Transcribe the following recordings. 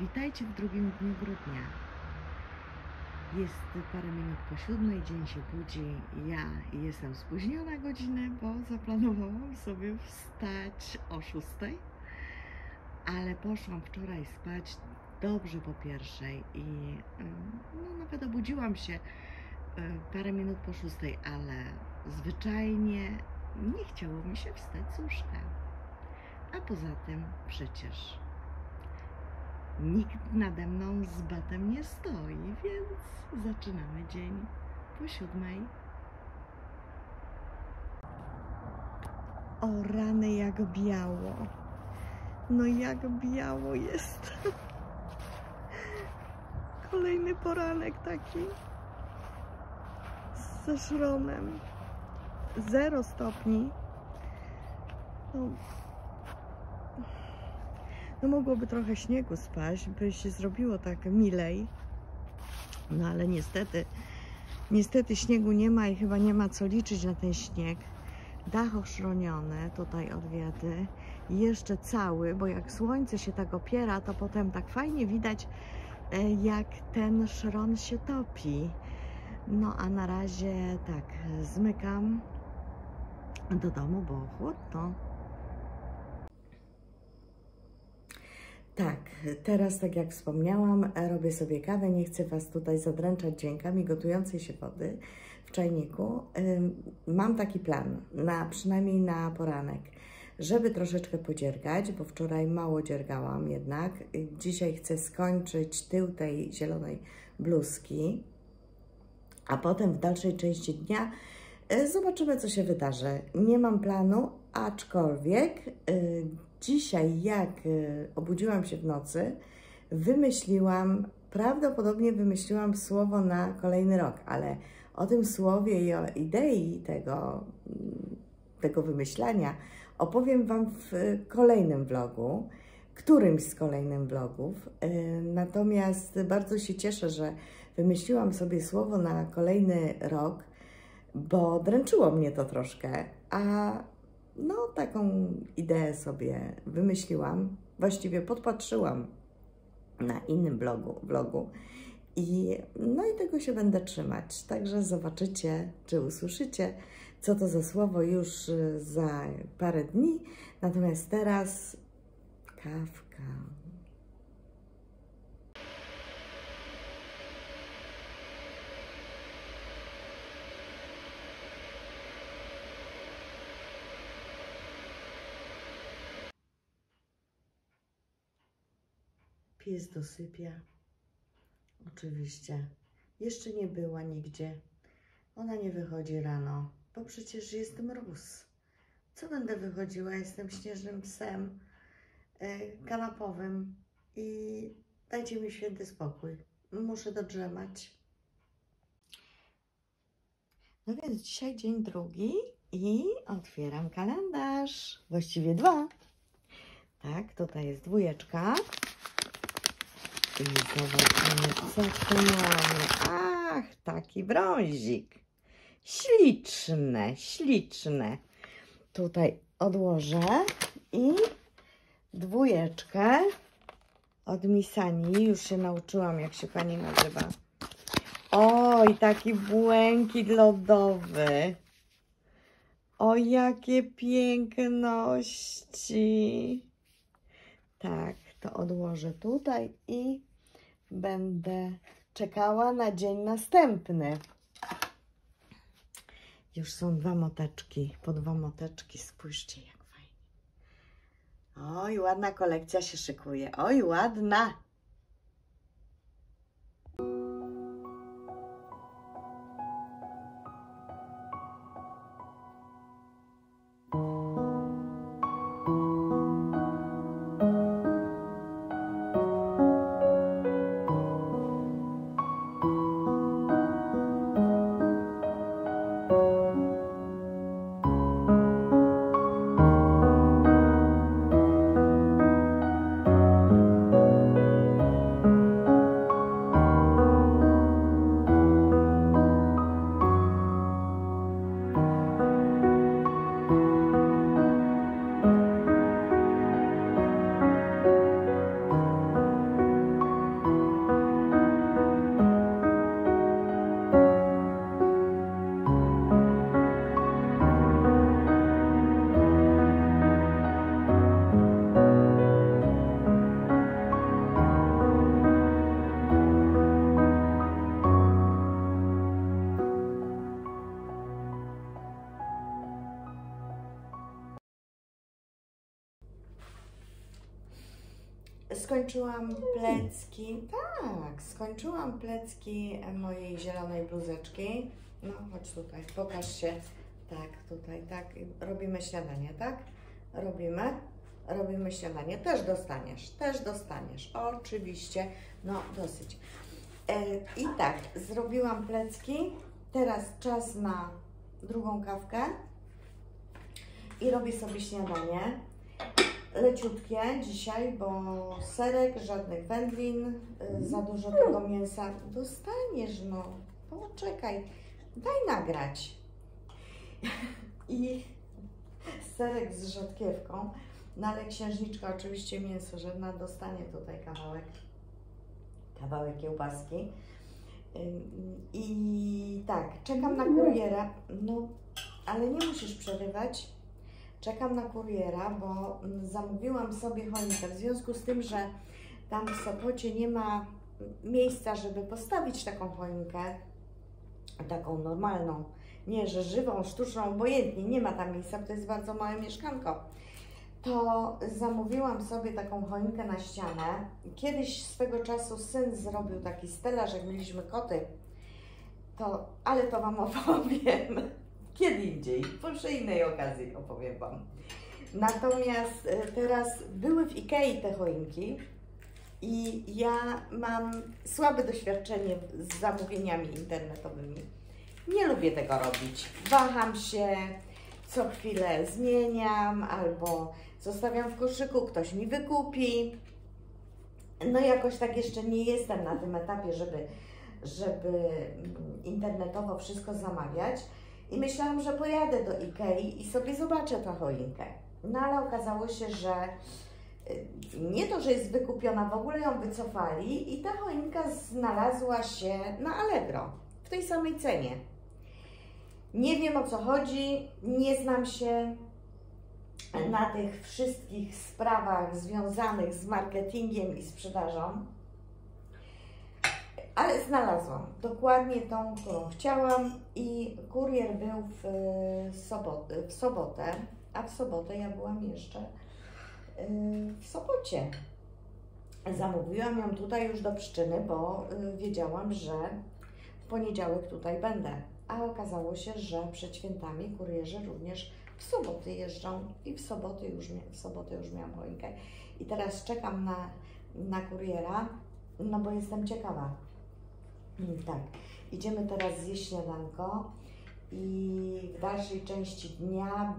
Witajcie w drugim dniu grudnia. Jest parę minut po 7, dzień się budzi. Ja jestem spóźniona godzinę, bo zaplanowałam sobie wstać o 6, ale poszłam wczoraj spać dobrze po 1 i nawet obudziłam się parę minut po 6, ale zwyczajnie nie chciało mi się wstać z łóżka. A poza tym przecież nikt nade mną z batem nie stoi, więc zaczynamy dzień po 7. O rany, jak biało. No jak biało jest. Kolejny poranek taki ze szronem. 0 stopni. No mogłoby trochę śniegu spaść, by się zrobiło tak milej. No ale niestety śniegu nie ma i chyba nie ma co liczyć na ten śnieg. Dach oszroniony tutaj od wiety. Jeszcze cały, bo jak słońce się tak opiera, to potem tak fajnie widać, jak ten szron się topi. No a na razie tak, zmykam do domu, bo chłodno. Tak, teraz tak jak wspomniałam, robię sobie kawę, nie chcę Was tutaj zadręczać dźwiękami gotującej się wody w czajniku. Mam taki plan, przynajmniej na poranek, żeby troszeczkę podziergać, bo wczoraj mało dziergałam jednak. Dzisiaj chcę skończyć tył tej zielonej bluzki, a potem w dalszej części dnia zobaczymy, co się wydarzy. Nie mam planu, aczkolwiek dzisiaj, jak obudziłam się w nocy, prawdopodobnie wymyśliłam słowo na kolejny rok, ale o tym słowie i o idei tego wymyślania opowiem Wam w kolejnym vlogu, którymś z kolejnych vlogów. Natomiast bardzo się cieszę, że wymyśliłam sobie słowo na kolejny rok, bo dręczyło mnie to troszkę, a no taką ideę sobie wymyśliłam, właściwie podpatrzyłam na innym vlogu i tego się będę trzymać. Także zobaczycie, czy usłyszycie, co to za słowo już za parę dni. Natomiast teraz kawka. Pies dosypia. Oczywiście. Jeszcze nie była nigdzie. Ona nie wychodzi rano, bo przecież jest mróz. Co będę wychodziła? Jestem śnieżnym psem kanapowym i dajcie mi święty spokój. Muszę dodrzemać. No więc dzisiaj dzień drugi i otwieram kalendarz. Właściwie 2. Tak, tutaj jest 2. I zobaczymy, co tu mamy. Ach, taki brązik. Śliczne, śliczne. Tutaj odłożę i 2 od Misani. Już się nauczyłam, jak się pani nazywa. Oj, taki błękit lodowy. O, jakie piękności. Tak, to odłożę tutaj i będę czekała na dzień następny. Już są 2 moteczki, po 2 moteczki. Spójrzcie, jak fajnie. Oj, ładna kolekcja się szykuje. Oj, ładna. skończyłam plecki, tak, skończyłam plecki mojej zielonej bluzeczki. No, chodź tutaj, pokaż się. Tak, tutaj, tak. Robimy śniadanie, tak? Robimy śniadanie. Też dostaniesz. Oczywiście, no dosyć. I tak, zrobiłam plecki. Teraz czas na drugą kawkę. I robię sobie śniadanie. Leciutkie dzisiaj, bo serek, żadnych wędlin, za dużo tego mięsa. Dostaniesz, no. Poczekaj, daj nagrać. I serek z rzodkiewką. No ale księżniczka oczywiście mięsożerna dostanie tutaj kawałek kiełbaski. I tak, czekam na kuriera. No, ale nie musisz przerywać. Czekam na kuriera, bo zamówiłam sobie choinkę. W związku z tym, że tam w Sopocie nie ma miejsca, żeby postawić taką choinkę, taką normalną, nie, że żywą, sztuczną, obojętnie, nie ma tam miejsca, bo to jest bardzo małe mieszkanko. To zamówiłam sobie taką choinkę na ścianę. Kiedyś swego czasu syn zrobił taki stelaż, jak mieliśmy koty, ale to Wam opowiem kiedy indziej, przy innej okazji opowiem Wam. Natomiast teraz były w Ikei te choinki i ja mam słabe doświadczenie z zamówieniami internetowymi. Nie lubię tego robić. Waham się, co chwilę zmieniam albo zostawiam w koszyku, ktoś mi wykupi. No jakoś tak jeszcze nie jestem na tym etapie, żeby internetowo wszystko zamawiać. I myślałam, że pojadę do Ikei i sobie zobaczę tę choinkę. No ale okazało się, że nie to, że jest wykupiona, w ogóle ją wycofali i ta choinka znalazła się na Allegro w tej samej cenie. Nie wiem, o co chodzi, nie znam się na tych wszystkich sprawach związanych z marketingiem i sprzedażą, ale znalazłam dokładnie tą, którą chciałam i kurier był w sobotę, a w sobotę ja byłam jeszcze w Sopocie. Zamówiłam ją tutaj już do Pszczyny, bo wiedziałam, że w poniedziałek tutaj będę. A okazało się, że przed świętami kurierzy również w soboty jeżdżą i w sobotę już miałam choinkę. I teraz czekam na kuriera, no bo jestem ciekawa. Tak, idziemy teraz zjeść śniadanko i w dalszej części dnia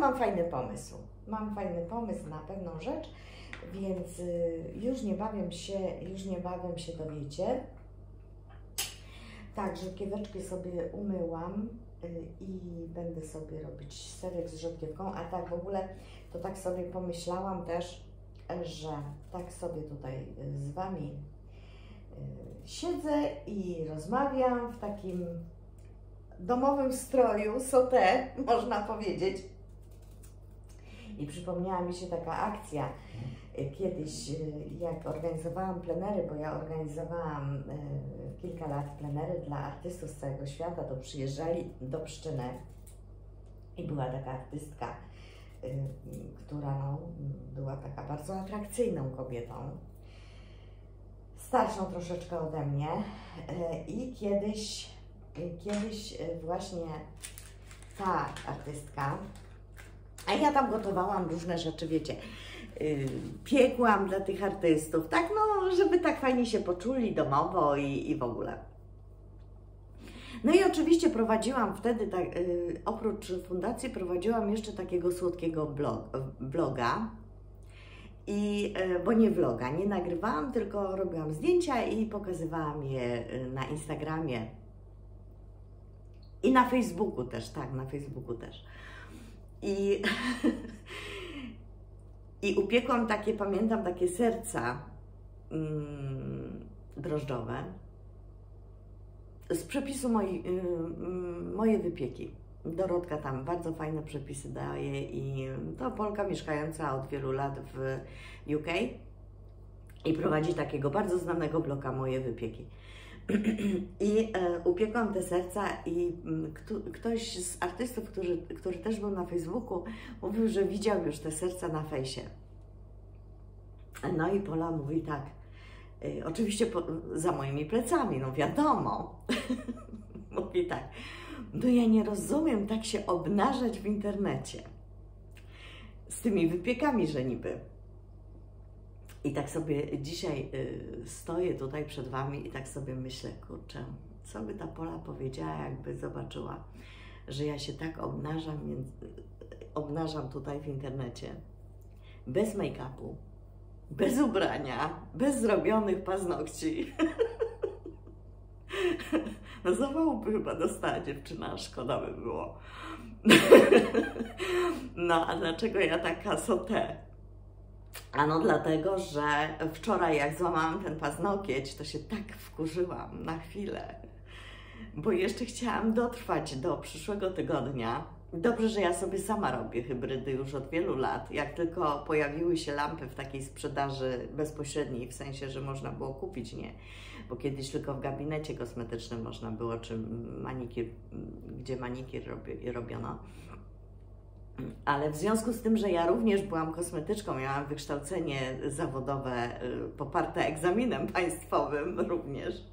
mam fajny pomysł. Mam fajny pomysł na pewną rzecz, więc już niebawem się dowiecie. Tak, rzodkieweczkę sobie umyłam i będę sobie robić serek z rzodkiewką, a tak w ogóle to tak sobie pomyślałam też, że tak sobie tutaj z Wami siedzę i rozmawiam w takim domowym stroju, sauté, można powiedzieć. I przypomniała mi się taka akcja kiedyś, jak organizowałam plenery, bo ja organizowałam kilka lat plenery dla artystów z całego świata, to przyjeżdżali do Pszczyny i była taka artystka, która była taka bardzo atrakcyjną kobietą, starszą troszeczkę ode mnie i kiedyś właśnie ta artystka, a ja tam gotowałam różne rzeczy, wiecie, piekłam dla tych artystów, tak no, żeby tak fajnie się poczuli domowo i w ogóle. No i oczywiście prowadziłam wtedy, tak, oprócz fundacji, prowadziłam jeszcze takiego słodkiego bloga, bo nie vloga, nie nagrywałam, tylko robiłam zdjęcia i pokazywałam je na Instagramie i na Facebooku też, tak, na Facebooku też. I upiekłam takie, pamiętam, takie serca drożdżowe z przepisu moje wypieki. Dorotka tam bardzo fajne przepisy daje i to Polka mieszkająca od wielu lat w UK i prowadzi takiego bardzo znanego bloga Moje Wypieki. I upiekłam te serca i ktoś z artystów, który też był na Facebooku, mówił, że widział już te serca na fejsie. No i Pola mówi tak, oczywiście za moimi plecami, no wiadomo. Mówi tak, no ja nie rozumiem tak się obnażać w internecie. Z tymi wypiekami, że niby. I tak sobie dzisiaj stoję tutaj przed Wami i tak sobie myślę, kurczę, co by ta Pola powiedziała, jakby zobaczyła, że ja się tak obnażam tutaj w internecie, bez make-upu, bez ubrania, bez zrobionych paznokci. No zawału by chyba dostała dziewczyna, szkoda by było. No a dlaczego ja taka sotę? Ano dlatego, że wczoraj jak złamałam ten paznokieć, to się tak wkurzyłam na chwilę, bo jeszcze chciałam dotrwać do przyszłego tygodnia. Dobrze, że ja sobie sama robię hybrydy już od wielu lat. Jak tylko pojawiły się lampy w takiej sprzedaży bezpośredniej, w sensie, że można było kupić, nie, bo kiedyś tylko w gabinecie kosmetycznym można było, czy manikir, gdzie manikir robiono. Ale w związku z tym, że ja również byłam kosmetyczką, miałam wykształcenie zawodowe poparte egzaminem państwowym również,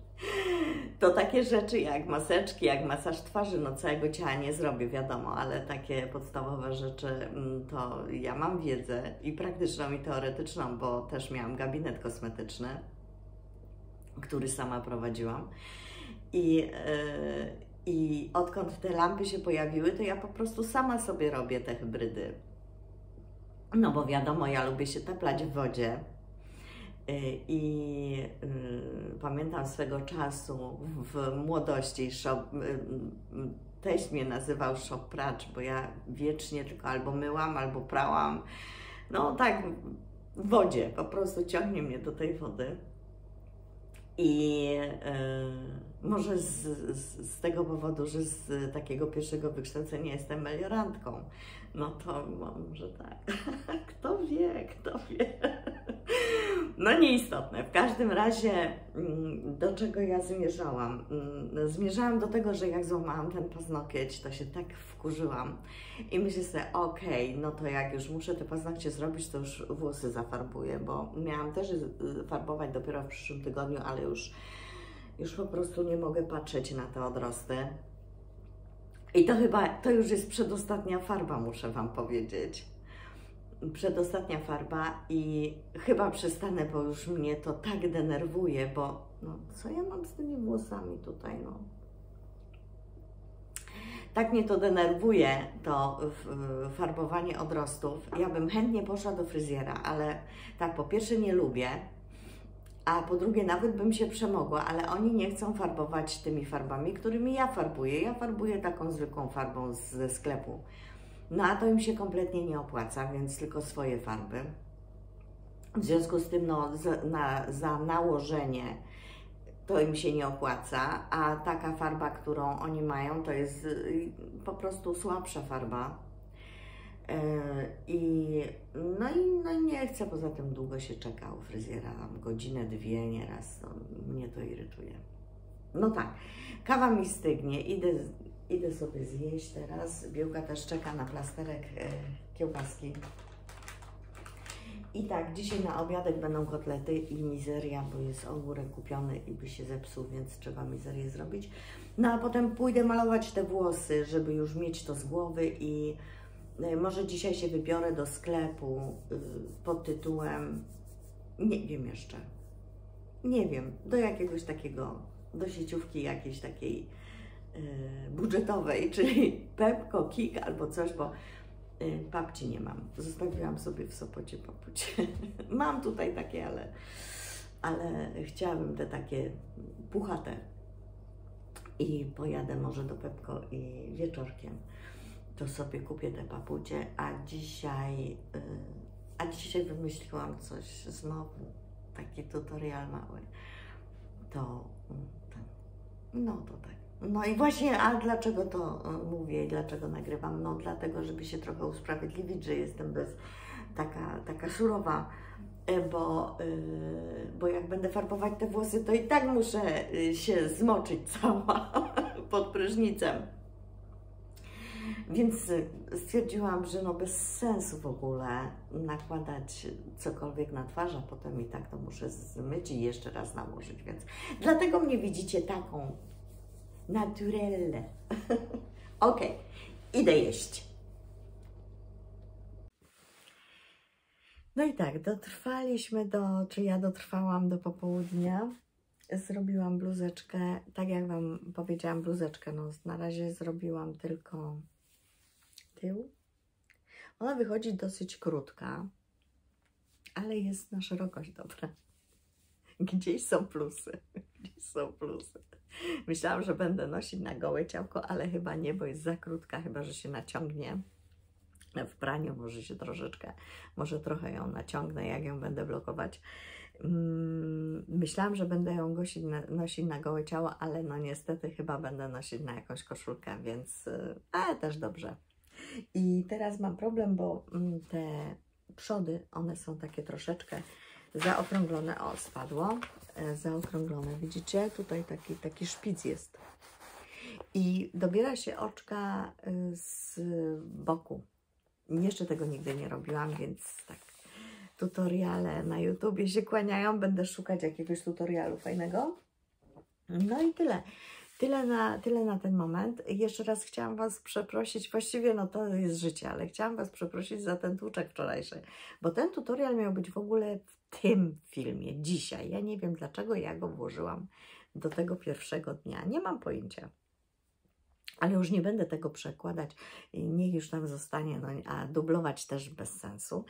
to takie rzeczy jak maseczki, jak masaż twarzy, no całego ciała nie zrobię, wiadomo, ale takie podstawowe rzeczy to ja mam wiedzę i praktyczną i teoretyczną, bo też miałam gabinet kosmetyczny, który sama prowadziłam. I odkąd te lampy się pojawiły, to ja po prostu sama sobie robię te hybrydy. No bo wiadomo, ja lubię się taplać w wodzie. Pamiętam swego czasu w młodości, teść mnie nazywał szop-pracz, bo ja wiecznie tylko albo myłam, albo prałam. No tak w wodzie, po prostu ciągnie mnie do tej wody. I może z tego powodu, że z takiego pierwszego wykształcenia jestem meliorantką, no to może tak. Kto wie, kto wie. No nieistotne. W każdym razie, do czego ja zmierzałam? Zmierzałam do tego, że jak złamałam ten paznokieć, to się tak wkurzyłam i myślę sobie, okej, no to jak już muszę te paznokcie zrobić, to już włosy zafarbuję, bo miałam też farbować dopiero w przyszłym tygodniu, ale już po prostu nie mogę patrzeć na te odrosty. I to już jest przedostatnia farba, muszę Wam powiedzieć. Przedostatnia farba i chyba przestanę, bo już mnie to tak denerwuje, bo no, co ja mam z tymi włosami tutaj, no. Tak mnie to denerwuje, to farbowanie odrostów. Ja bym chętnie poszła do fryzjera, ale tak, po pierwsze nie lubię, a po drugie nawet bym się przemogła, ale oni nie chcą farbować tymi farbami, którymi ja farbuję. Ja farbuję taką zwykłą farbą ze sklepu. No a to im się kompletnie nie opłaca, więc tylko swoje farby. W związku z tym no, za nałożenie to im się nie opłaca, a taka farba, którą oni mają, to jest po prostu słabsza farba. No i nie chcę, poza tym długo się czeka u fryzjera, godzinę, dwie nieraz, to mnie to irytuje. No tak, kawa mi stygnie, idę sobie zjeść teraz. Biłka też czeka na plasterek kiełbaski. I tak, dzisiaj na obiadek będą kotlety i mizeria, bo jest ogórek kupiony i by się zepsuł, więc trzeba mizerię zrobić. No a potem pójdę malować te włosy, żeby już mieć to z głowy i może dzisiaj się wybiorę do sklepu pod tytułem, nie wiem jeszcze, nie wiem, do jakiegoś takiego, do sieciówki jakiejś takiej budżetowej, czyli Pepko, Kik albo coś, bo papci nie mam. Zostawiłam sobie w Sopocie papucie. Mam tutaj takie, ale chciałabym te takie puchate. I pojadę może do Pepko i wieczorkiem to sobie kupię te papucie, a dzisiaj wymyśliłam coś znowu, taki tutorial mały. No to tak. No i właśnie, a dlaczego to mówię i dlaczego nagrywam? No dlatego, żeby się trochę usprawiedliwić, że jestem taka surowa, bo jak będę farbować te włosy, to i tak muszę się zmoczyć cała pod prysznicem. Więc stwierdziłam, że no bez sensu w ogóle nakładać cokolwiek na twarz, a potem i tak to muszę zmyć i jeszcze raz nałożyć, więc dlatego mnie widzicie taką naturelle. Ok, idę jeść. No i tak, dotrwaliśmy czy ja dotrwałam do popołudnia. Zrobiłam bluzeczkę, tak jak Wam powiedziałam, bluzeczkę, no na razie zrobiłam tylko tył. Ona wychodzi dosyć krótka, ale jest na szerokość dobra. Gdzieś są plusy, gdzieś są plusy. Myślałam, że będę nosić na gołe ciałko, ale chyba nie, bo jest za krótka, chyba że się naciągnie. W praniu może się troszeczkę, może trochę ją naciągnę, jak ją będę blokować. Myślałam, że będę ją nosić na gołe ciało, ale no niestety chyba będę nosić na jakąś koszulkę, więc ale też dobrze. I teraz mam problem, bo te przody, one są takie troszeczkę zaokrąglone. O, spadło. Zaokrąglone. Widzicie? Tutaj taki szpic jest. I dobiera się oczka z boku. Jeszcze tego nigdy nie robiłam, więc tak. Tutoriale na YouTubie się kłaniają. Będę szukać jakiegoś tutorialu fajnego. No i tyle. Tyle na ten moment. Jeszcze raz chciałam Was przeprosić, właściwie no to jest życie, ale chciałam Was przeprosić za ten tłuczek wczorajszy, bo ten tutorial miał być w ogóle w tym filmie, dzisiaj. Ja nie wiem, dlaczego ja go włożyłam do tego pierwszego dnia. Nie mam pojęcia. Ale już nie będę tego przekładać, niech już tam zostanie, no, a dublować też bez sensu.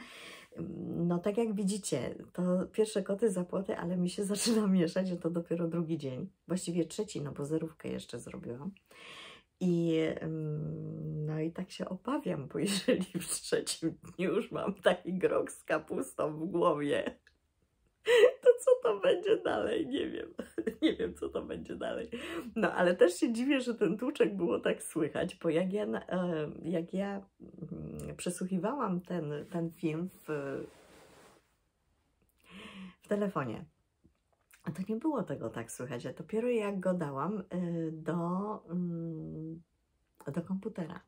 No tak jak widzicie, to pierwsze koty za płoty, ale mi się zaczyna mieszać, że to dopiero drugi dzień, właściwie trzeci, no bo zerówkę jeszcze zrobiłam. No i tak się obawiam, bo jeżeli w trzecim dniu już mam taki grok z kapustą w głowie, to co to będzie dalej? Nie wiem. Nie wiem, co to będzie dalej. No, ale też się dziwię, że ten tłuczek było tak słychać, bo jak ja przesłuchiwałam ten film w telefonie, to nie było tego tak słychać. A dopiero jak go dałam do komputera.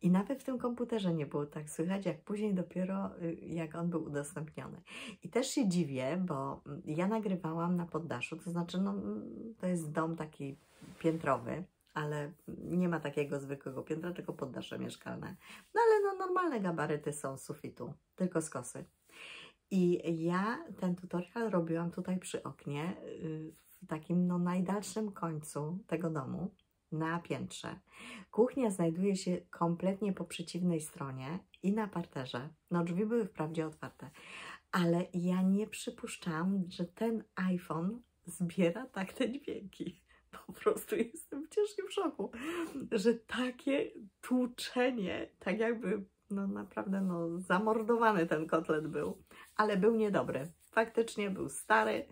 I nawet w tym komputerze nie było tak słychać, jak później dopiero, jak on był udostępniony. I też się dziwię, bo ja nagrywałam na poddaszu, to znaczy, no, to jest dom taki piętrowy, ale nie ma takiego zwykłego piętra, tylko poddasze mieszkalne. No ale no, normalne gabaryty są z sufitu, tylko skosy. I ja ten tutorial robiłam tutaj przy oknie, w takim no, najdalszym końcu tego domu, na piętrze. Kuchnia znajduje się kompletnie po przeciwnej stronie i na parterze. No drzwi były wprawdzie otwarte, ale ja nie przypuszczałam, że ten iPhone zbiera tak te dźwięki. Po prostu jestem wciąż w szoku, że takie tłuczenie, tak jakby no naprawdę no, zamordowany ten kotlet był, ale był niedobry. Faktycznie był stary,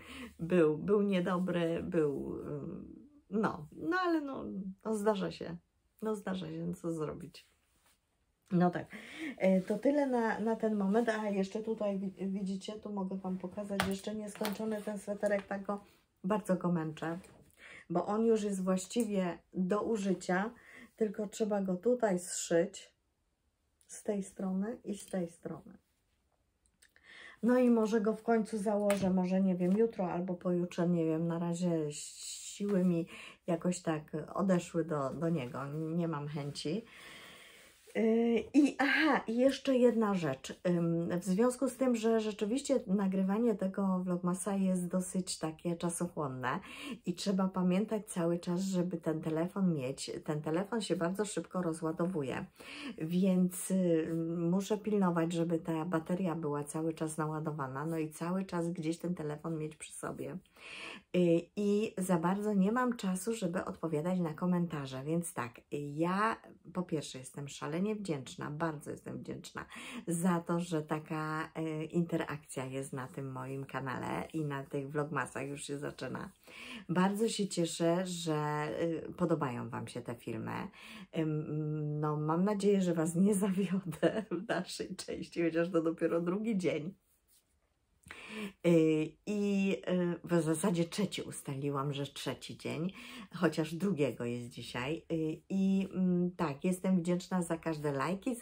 był niedobry, był... No ale no zdarza się. No zdarza się, co zrobić. No tak, to tyle na ten moment. A jeszcze tutaj widzicie, tu mogę Wam pokazać jeszcze nieskończony ten sweterek, tak go bardzo go męczę, bo on już jest właściwie do użycia, tylko trzeba go tutaj zszyć z tej strony i z tej strony. No i może go w końcu założę, może nie wiem, jutro albo pojutrze, nie wiem, na razie siły mi jakoś tak odeszły do niego, nie mam chęci. I jeszcze jedna rzecz. W związku z tym, że rzeczywiście nagrywanie tego vlogmasa jest dosyć takie czasochłonne i trzeba pamiętać cały czas, żeby ten telefon mieć. Ten telefon się bardzo szybko rozładowuje, więc muszę pilnować, żeby ta bateria była cały czas naładowana, no i cały czas gdzieś ten telefon mieć przy sobie. I za bardzo nie mam czasu, żeby odpowiadać na komentarze, więc tak, ja po pierwsze jestem szalenie wdzięczna, bardzo jestem wdzięczna za to, że taka interakcja jest na tym moim kanale i na tych vlogmasach już się zaczyna. Bardzo się cieszę, że podobają Wam się te filmy. No, mam nadzieję, że Was nie zawiodę w dalszej części, chociaż to dopiero drugi dzień. I w zasadzie trzeci ustaliłam, że trzeci dzień, chociaż drugiego jest dzisiaj. I tak, jestem wdzięczna za każde lajki,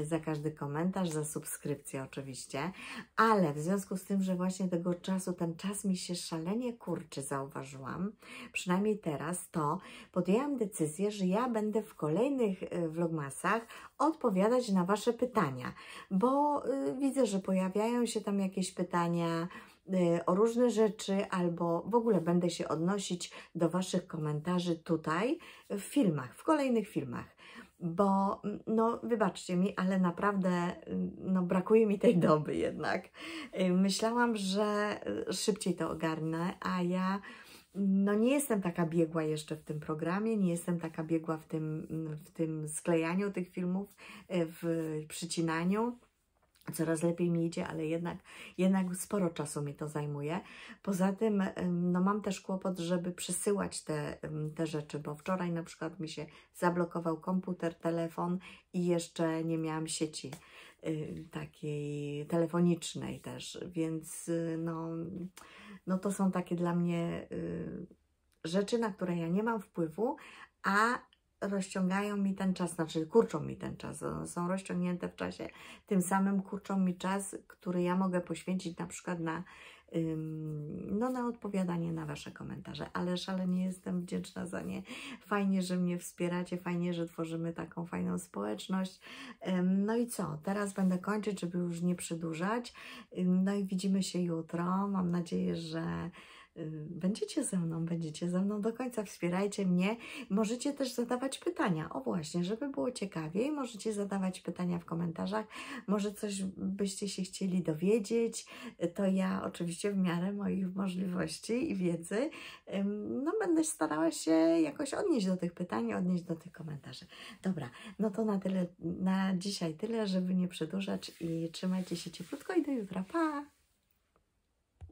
za każdy komentarz, za subskrypcję oczywiście, ale w związku z tym, że właśnie tego czasu, ten czas mi się szalenie kurczy, zauważyłam, przynajmniej teraz, to podjęłam decyzję, że ja będę w kolejnych vlogmasach odpowiadać na Wasze pytania, bo widzę, że pojawiają się tam jakieś pytania o różne rzeczy, albo w ogóle będę się odnosić do Waszych komentarzy tutaj w filmach, w kolejnych filmach, bo no wybaczcie mi, ale naprawdę no, brakuje mi tej doby jednak. Myślałam, że szybciej to ogarnę, a ja no nie jestem taka biegła jeszcze w tym programie, nie jestem taka biegła w tym sklejaniu tych filmów, w przycinaniu. Coraz lepiej mi idzie, ale jednak sporo czasu mi to zajmuje. Poza tym no mam też kłopot, żeby przesyłać te rzeczy, bo wczoraj na przykład mi się zablokował komputer, telefon i jeszcze nie miałam sieci takiej telefonicznej też, więc no to są takie dla mnie rzeczy, na które ja nie mam wpływu, a rozciągają mi ten czas, znaczy kurczą mi ten czas, one są rozciągnięte w czasie, tym samym kurczą mi czas, który ja mogę poświęcić na przykład na odpowiadanie na Wasze komentarze, ale szalenie jestem wdzięczna za nie. Fajnie, że mnie wspieracie, fajnie, że tworzymy taką fajną społeczność. No i co? Teraz będę kończyć, żeby już nie przedłużać. No i widzimy się jutro. Mam nadzieję, że będziecie ze mną do końca, wspierajcie mnie. Możecie też zadawać pytania, o właśnie, żeby było ciekawiej, możecie zadawać pytania w komentarzach, może coś byście się chcieli dowiedzieć, to ja oczywiście w miarę moich możliwości i wiedzy, no będę starała się jakoś odnieść do tych pytań, odnieść do tych komentarzy. Dobra, no to na tyle, na dzisiaj tyle, żeby nie przedłużać i trzymajcie się cieplutko i do jutra, pa!